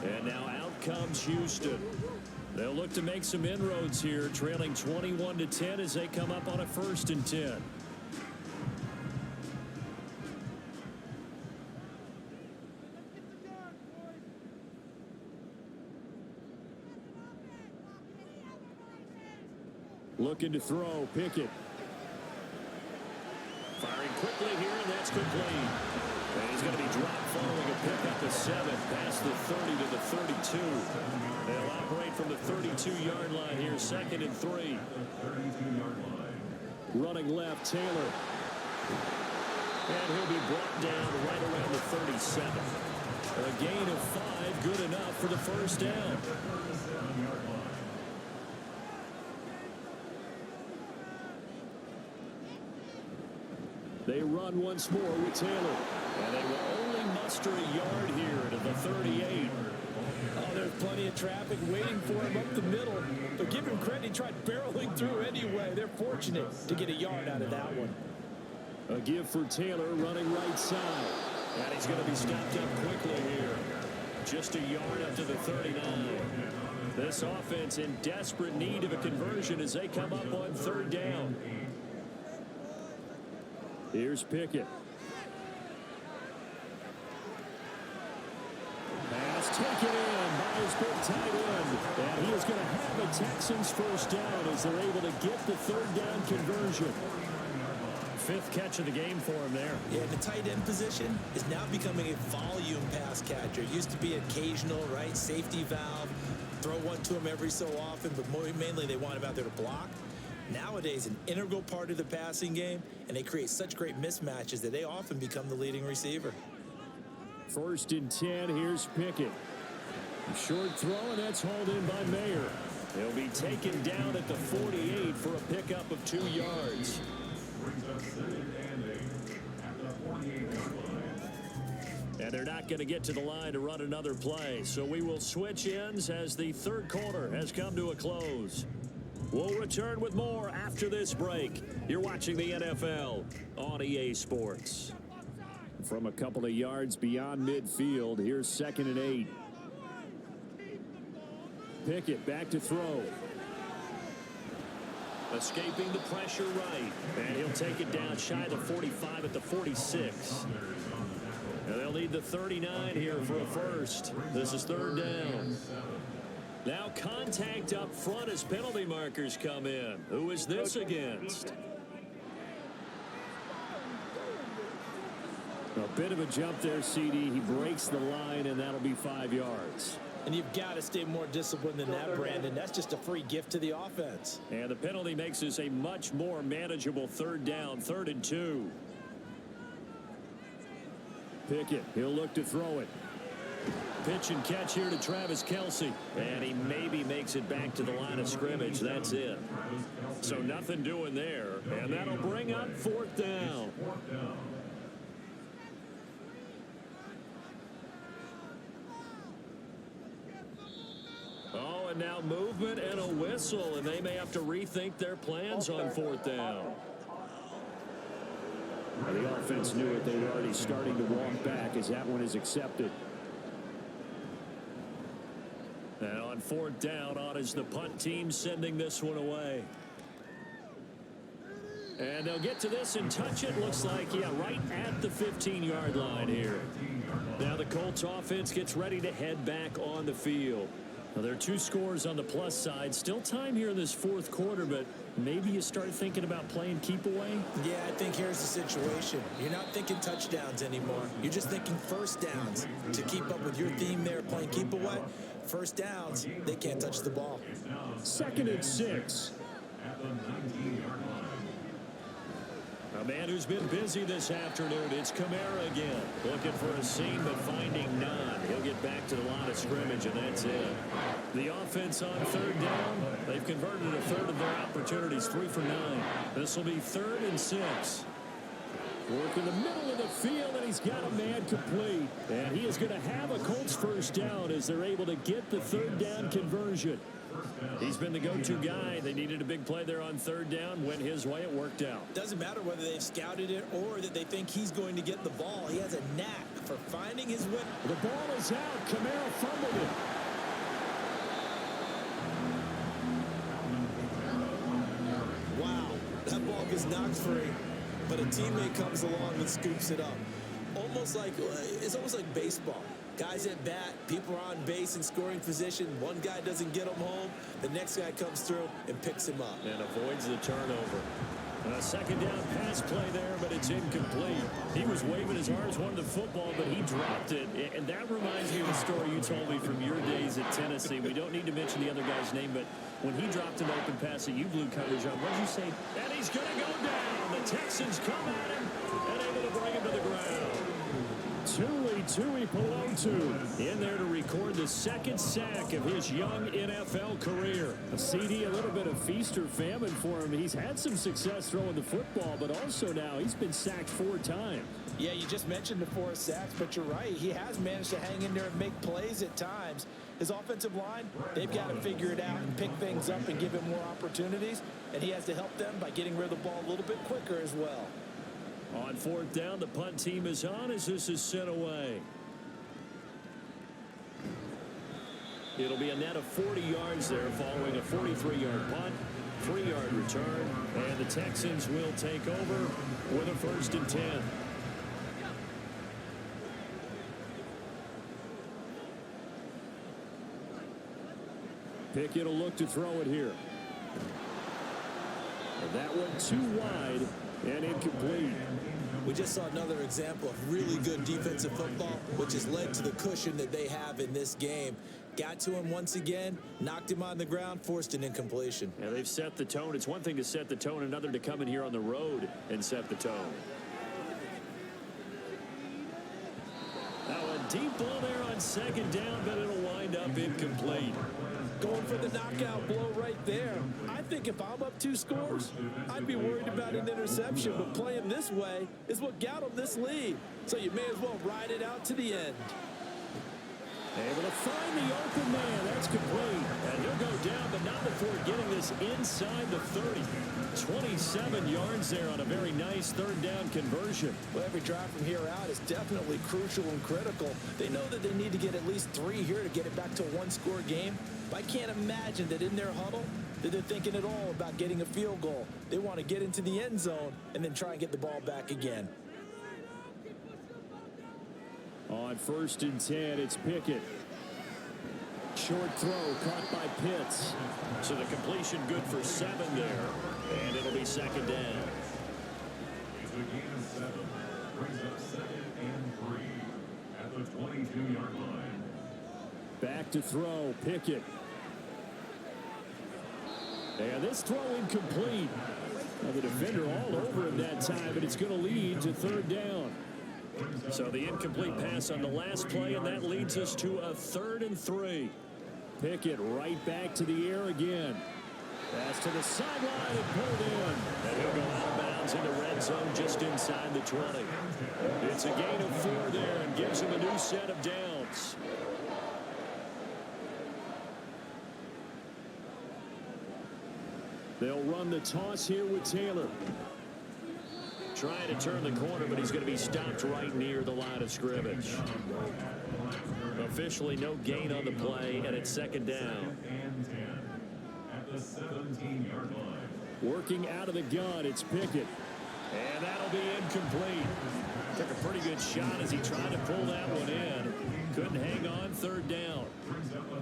And now out comes Houston. They'll look to make some inroads here, trailing 21-10 as they come up on a 1st and 10. Looking to throw, Pickett. quickly here, and that's complete. And he's going to be dropped following a pickup of 7 past the 30 to the 32. They'll operate from the 32-yard line here, 2nd and 3. Running left, Taylor. And he'll be brought down right around the 37. A gain of 5, good enough for the first down. They run once more with Taylor. And they will only muster a yard here to the 38. Oh, there's plenty of traffic waiting for him up the middle. But give him credit, he tried barreling through anyway. They're fortunate to get a yard out of that one. A give for Taylor running right side. And he's going to be stopped up quickly here. Just a yard up to the 39. This offense in desperate need of a conversion as they come up on 3rd down. Here's Pickett. Pass taken in by his big tight end. And he is going to have a Texans first down as they're able to get the 3rd down conversion. 5th catch of the game for him there. Yeah, the tight end position is now becoming a volume pass catcher. It used to be occasional, right? Safety valve. Throw one to him every so often, but mainly they want him out there to block. Nowadays, an integral part of the passing game, and they create such great mismatches that they often become the leading receiver. 1st and 10, here's Pickett. Short throw, and that's hauled in by Mayer. He'll be taken down at the 48 for a pickup of 2 yards. And they're not going to get to the line to run another play, so we will switch ends as the 3rd quarter has come to a close. We'll return with more after this break. You're watching the NFL on EA Sports. From a couple of yards beyond midfield, here's 2nd and 8. Pickett back to throw. Escaping the pressure right. And he'll take it down shy of the 45 at the 46. And they'll need the 39 here for a first. This is 3rd down. Now contact up front as penalty markers come in. Who is this against? A bit of a jump there, CD. He breaks the line, and that'll be 5 yards. And you've got to stay more disciplined than that, Brandon. That's just a free gift to the offense. And the penalty makes this a much more manageable 3rd down, 3rd and 2. Pickett, he'll look to throw it. Pitch and catch here to Travis Kelce. And he maybe makes it back to the line of scrimmage. That's it. So nothing doing there. And that'll bring up 4th down. Oh, and now movement and a whistle. And they may have to rethink their plans on 4th down. Well, the offense knew it. They were already starting to walk back as that one is accepted. And on 4th down, on is the punt team sending this one away. And they'll get to this and touch it. Looks like, yeah, right at the 15-yard line here. Now the Colts offense gets ready to head back on the field. Now, there are 2 scores on the plus side. Still time here in this 4th quarter, but maybe you start thinking about playing keep away? Yeah, I think here's the situation. You're not thinking touchdowns anymore. You're just thinking first downs. To keep up with your theme there, playing keep away, first downs, they can't touch the ball. 2nd and 6. A man who's been busy this afternoon. It's Kamara again. Looking for a seam, but finding none. He'll get back to the line of scrimmage, and that's it. The offense on 3rd down, they've converted a 1/3 of their opportunities, 3 for 9. This will be 3rd and 6. Work in the middle of the field, and he's got a man complete. And he is going to have a Colts first down as they're able to get the 3rd down conversion. He's been the go-to guy. They needed a big play there on 3rd down. Went his way. It worked out. Doesn't matter whether they've scouted it or that they think he's going to get the ball. He has a knack for finding his way. The ball is out. Kamara fumbled it. Wow, that ball gets knocked free, but a teammate comes along and scoops it up. It's almost like baseball. Guys at bat, people are on base in scoring position. One guy doesn't get him home. The next guy comes through and picks him up. And avoids the turnover. A second down pass play there, but it's incomplete. He was waving his arms, wanted the football, but he dropped it. And that reminds me of a story you told me from your days at Tennessee. We don't need to mention the other guy's name, but when he dropped an open pass that you blew coverage on, what did you say? And he's going to go down. The Texans come at him and able to bring him to the ground. Tui Pelotu in there to record the second sack of his young NFL career. A CD, a little bit of feast or famine for him. He's had some success throwing the football, but also now he's been sacked 4 times. Yeah, you just mentioned the 4 sacks, but you're right. He has managed to hang in there and make plays at times. His offensive line, they've got to figure it out and pick things up and give him more opportunities, and he has to help them by getting rid of the ball a little bit quicker as well. On 4th down, the punt team is on as this is sent away. It'll be a net of 40 yards there following a 43-yard punt, 3-yard return, and the Texans will take over with a 1st and 10. Pickett will look to throw it here. And that one too wide and incomplete. We just saw another example of really good defensive football, which has led to the cushion that they have in this game. Got to him once again, knocked him on the ground, forced an incompletion. Yeah, they've set the tone. It's one thing to set the tone, another to come in here on the road and set the tone. Now a deep ball there on 2nd down, but it'll wind up incomplete. Going for the knockout blow right there. I think if I'm up 2 scores, I'd be worried about an interception, but playing this way is what got him this lead. So you may as well ride it out to the end. Able to find the open man. That's complete. And he'll go down, but not before getting this inside the 30. 27 yards there on a very nice 3rd down conversion. Well, every drive from here out is definitely crucial and critical. They know that they need to get at least 3 here to get it back to a 1-score game. But I can't imagine that in their huddle that they're thinking at all about getting a field goal. They want to get into the end zone and then try and get the ball back again. On 1st and 10, it's Pickett. Short throw caught by Pitts. So the completion good for 7 there. And it'll be 2nd down. It's a gain of 7. Brings up 2nd and 3 at the 22-yard line. Back to throw, Pickett. And this throw incomplete. Now the defender all over him that time, but it's going to lead to 3rd down. So the incomplete pass on the last play, and that leads us to a 3rd and 3. Pickett right back to the air again. Pass to the sideline and pulled in. And he'll go out of bounds in the red zone just inside the 20. It's a gain of 4 there and gives him a new set of downs. They'll run the toss here with Taylor. Trying to turn the corner, but he's going to be stopped right near the line of scrimmage. Officially no gain on the play, and it's 2nd down. And 10 at the 17-yard line. Working out of the gun, it's Pickett. And that'll be incomplete. Took a pretty good shot as he tried to pull that one in. Couldn't hang on 3rd down.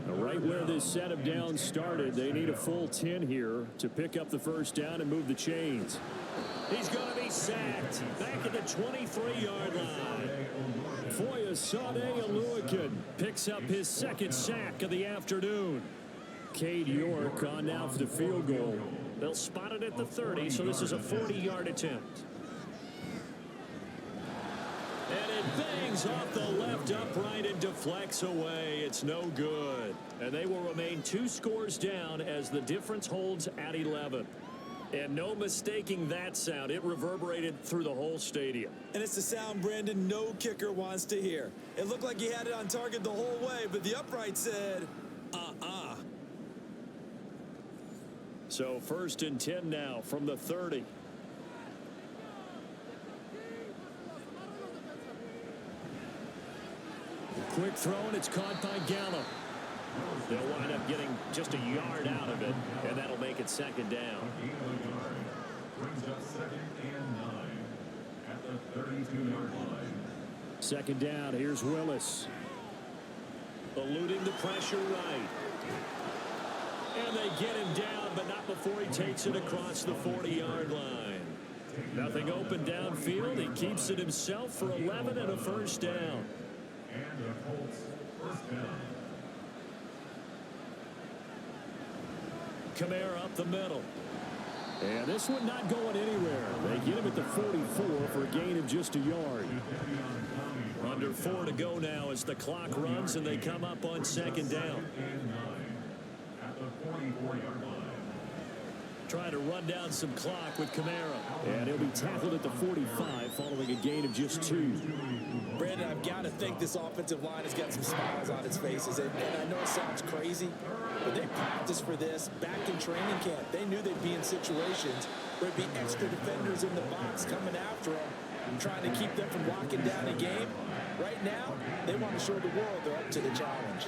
Right where this set of downs started, they need a full 10 here to pick up the 1st down and move the chains. He's going to be sacked back at the 23-yard line. Foyesade Aluakin picks up his 2nd sack of the afternoon. Cade York on now for the field goal. They'll spot it at the 30, so this is a 40-yard attempt. And it bangs off the left upright and deflects away. It's no good. And they will remain 2 scores down as the difference holds at 11. And no mistaking that sound. It reverberated through the whole stadium. And it's the sound, Brandon, no kicker wants to hear. It looked like he had it on target the whole way, but the upright said, So 1st and 10 now from the 30. Quick throw, and it's caught by Gallup. They'll wind up getting just a yard out of it, and that'll make it 2nd down. Brings up 2nd and 9 at the 32-yard line. 2nd down, here's Willis. Eluding the pressure right. And they get him down, but not before he takes it across the 40-yard line. Nothing open downfield. He keeps it himself for 11 and a first down. And the Colts first down. Kamara up the middle. And this one not going anywhere. They get him at the 44 for a gain of just a yard. Under 4 to go now as the clock runs and they come up on second down. At the 44-yard line. Trying to run down some clock with Kamara. And he'll be tackled at the 45 following a gain of just 2. Brandon, I've got to think this offensive line has got some smiles on its faces. And I know it sounds crazy, but they practiced for this back in training camp. They knew they'd be in situations where there'd be extra defenders in the box coming after them and trying to keep them from locking down a game. Right now, they want to show the world they're up to the challenge.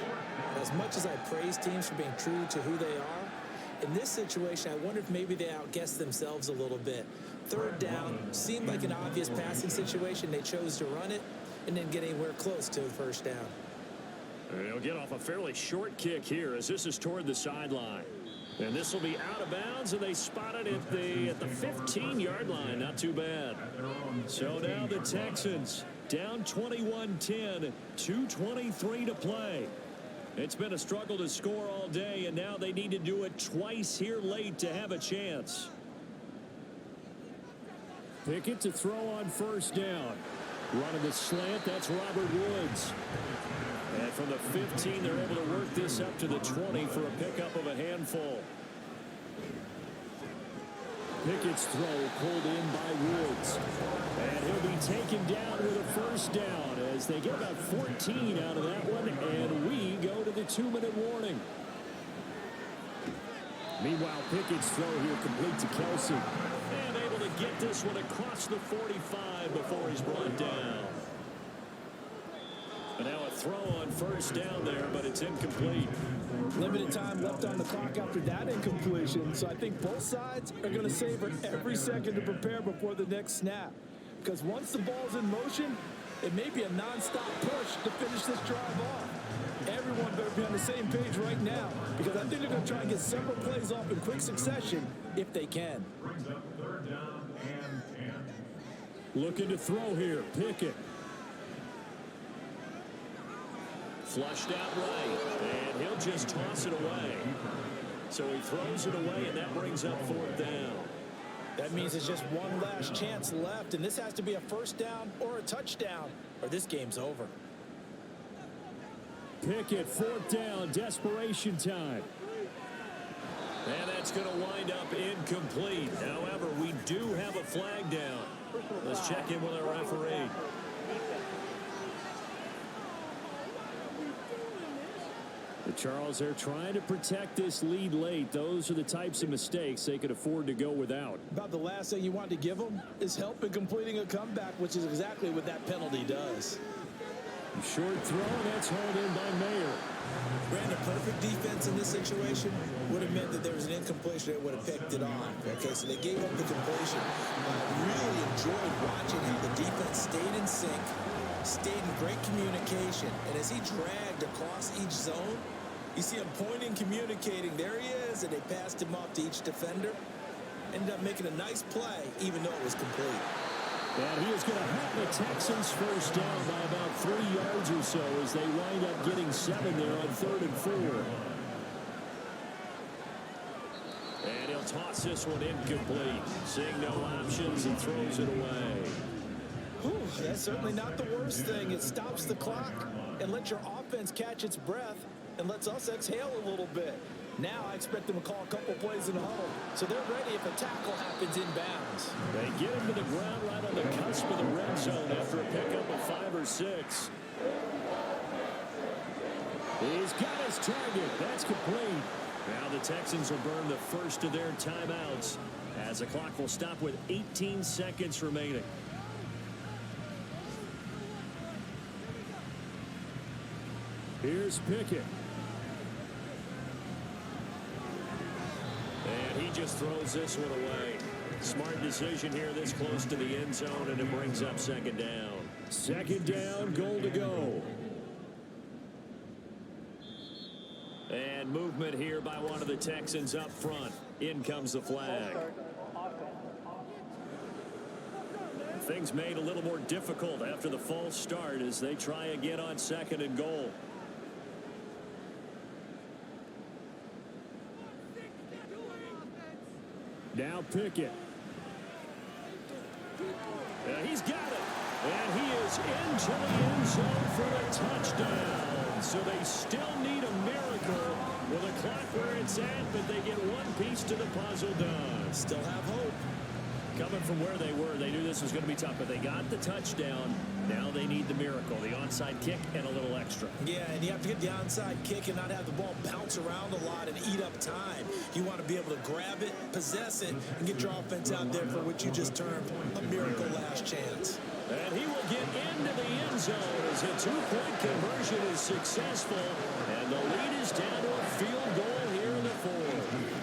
As much as I praise teams for being true to who they are, in this situation, I wonder if maybe they outguessed themselves a little bit. Third down seemed like an obvious passing situation. They chose to run it and didn't get anywhere close to the first down. They'll get off a fairly short kick here as this is toward the sideline. And this will be out of bounds, and they spot it at the 15-yard line. Not too bad. So now the Texans down 21-10, 2:23 to play. It's been a struggle to score all day, and now they need to do it twice here late to have a chance. Pickett to throw on first down. Running the slant, that's Robert Woods. And from the 15, they're able to work this up to the 20 for a pickup of a handful. Pickett's throw pulled in by Woods. And he'll be taken down with a first down as they get about 14 out of that one, and we go to the 2-minute warning. Meanwhile, Pickett's throw here complete to Kelsey. And able to get this one across the 45 before he's brought down. And now a throw on first down there, but it's incomplete. Limited time left on the clock after that incompletion, so I think both sides are going to savor every second to prepare before the next snap. Because once the ball's in motion, it may be a non-stop push to finish this drive off. Everyone better be on the same page right now, because I think they're going to try and get several plays off in quick succession if they can. Brings up third down and 10. Looking to throw here, Pickett. Flushed out right, and he'll just toss it away. So he throws it away, and that brings up fourth down. That means there's just one last chance left, and this has to be a first down or a touchdown, or this game's over. Pickett, fourth down, desperation time. And that's going to wind up incomplete. However, we do have a flag down. Let's check in with our referee. Charles, they're trying to protect this lead late. Those are the types of mistakes they could afford to go without. About the last thing you want to give them is help in completing a comeback, which is exactly what that penalty does. Short throw, that's hauled in by Mayer. Brandon, perfect defense in this situation would have meant that there was an incompletion that would have picked it on. Okay, so they gave up the completion. Really enjoyed watching how the defense stayed in sync, stayed in great communication, and as he dragged across each zone, you see him pointing, communicating. There he is, and they passed him off to each defender. Ended up making a nice play, even though it was complete. And he is going to have the Texans first down by about 3 yards or so as they wind up getting 7 there on 3rd and 4. And he'll toss this one incomplete. Seeing no options and throws it away. Whew, that's certainly not the worst thing. It stops the clock and lets your offense catch its breath and lets us exhale a little bit. Now I expect them to call a couple plays in the huddle, so they're ready if a tackle happens inbounds. They get him to the ground right on the cusp of the red zone after a pickup of 5 or 6. He's got his target. That's complete. Now the Texans will burn the first of their timeouts as the clock will stop with 18 seconds remaining. Here's Pickett. And he just throws this one away. Smart decision here this close to the end zone, and it brings up second down. Second down, goal to go. And movement here by one of the Texans up front. In comes the flag. Things made a little more difficult after the false start as they try again on 2nd and goal. Now Pickett. He's got it. And he is into the end zone for a touchdown. So they still need a miracle with a clock where it's at, but they get one piece to the puzzle done. Still have hope. Coming from where they were, they knew this was going to be tough, but they got the touchdown. Now they need the miracle, the onside kick and a little extra. Yeah, and you have to get the onside kick and not have the ball bounce around a lot and eat up time. You want to be able to grab it, possess it, and get your offense out there for what you just termed a miracle last chance. And he will get into the end zone as a two-point conversion is successful, and the lead is down to a field goal here in the fourth.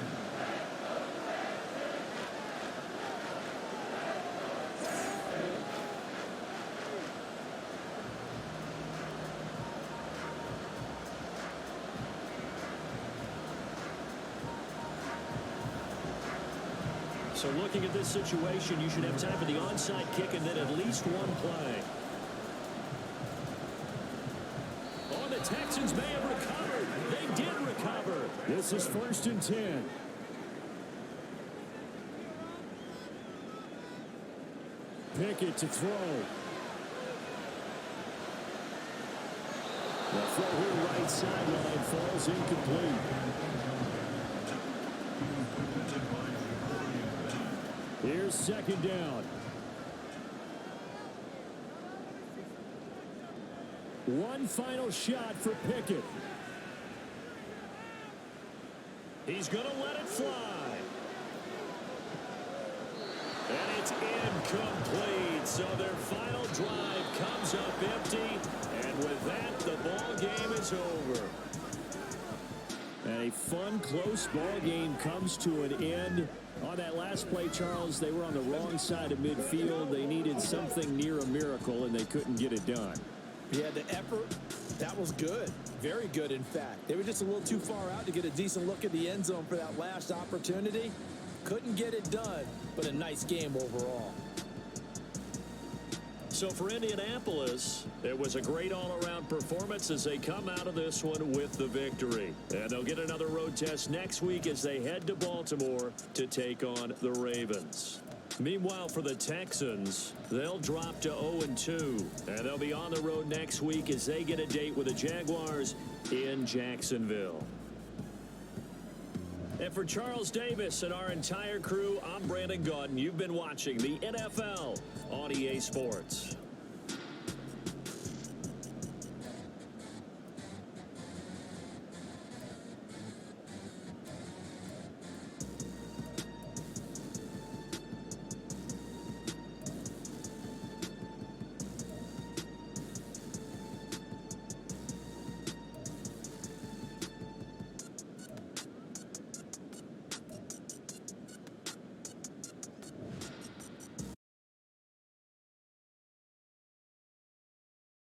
So looking at this situation, you should have time for the onside kick and then at least one play. Oh, the Texans may have recovered. They did recover. This is 1st and 10. Pickett to throw. The throw here right sideline falls incomplete. Here's 2nd down. One final shot for Pickett. He's going to let it fly. And it's incomplete. So their final drive comes up empty. And with that, the ball game is over. And a fun, close ball game comes to an end. On that last play, Charles, they were on the wrong side of midfield. They needed something near a miracle, and they couldn't get it done. Yeah, the effort, that was good. Very good, in fact. They were just a little too far out to get a decent look at the end zone for that last opportunity. Couldn't get it done, but a nice game overall. So for Indianapolis, it was a great all-around performance as they come out of this one with the victory. And they'll get another road test next week as they head to Baltimore to take on the Ravens. Meanwhile, for the Texans, they'll drop to 0-2. And they'll be on the road next week as they get a date with the Jaguars in Jacksonville. And for Charles Davis and our entire crew, I'm Brandon Gaudin. You've been watching the NFL on EA Sports.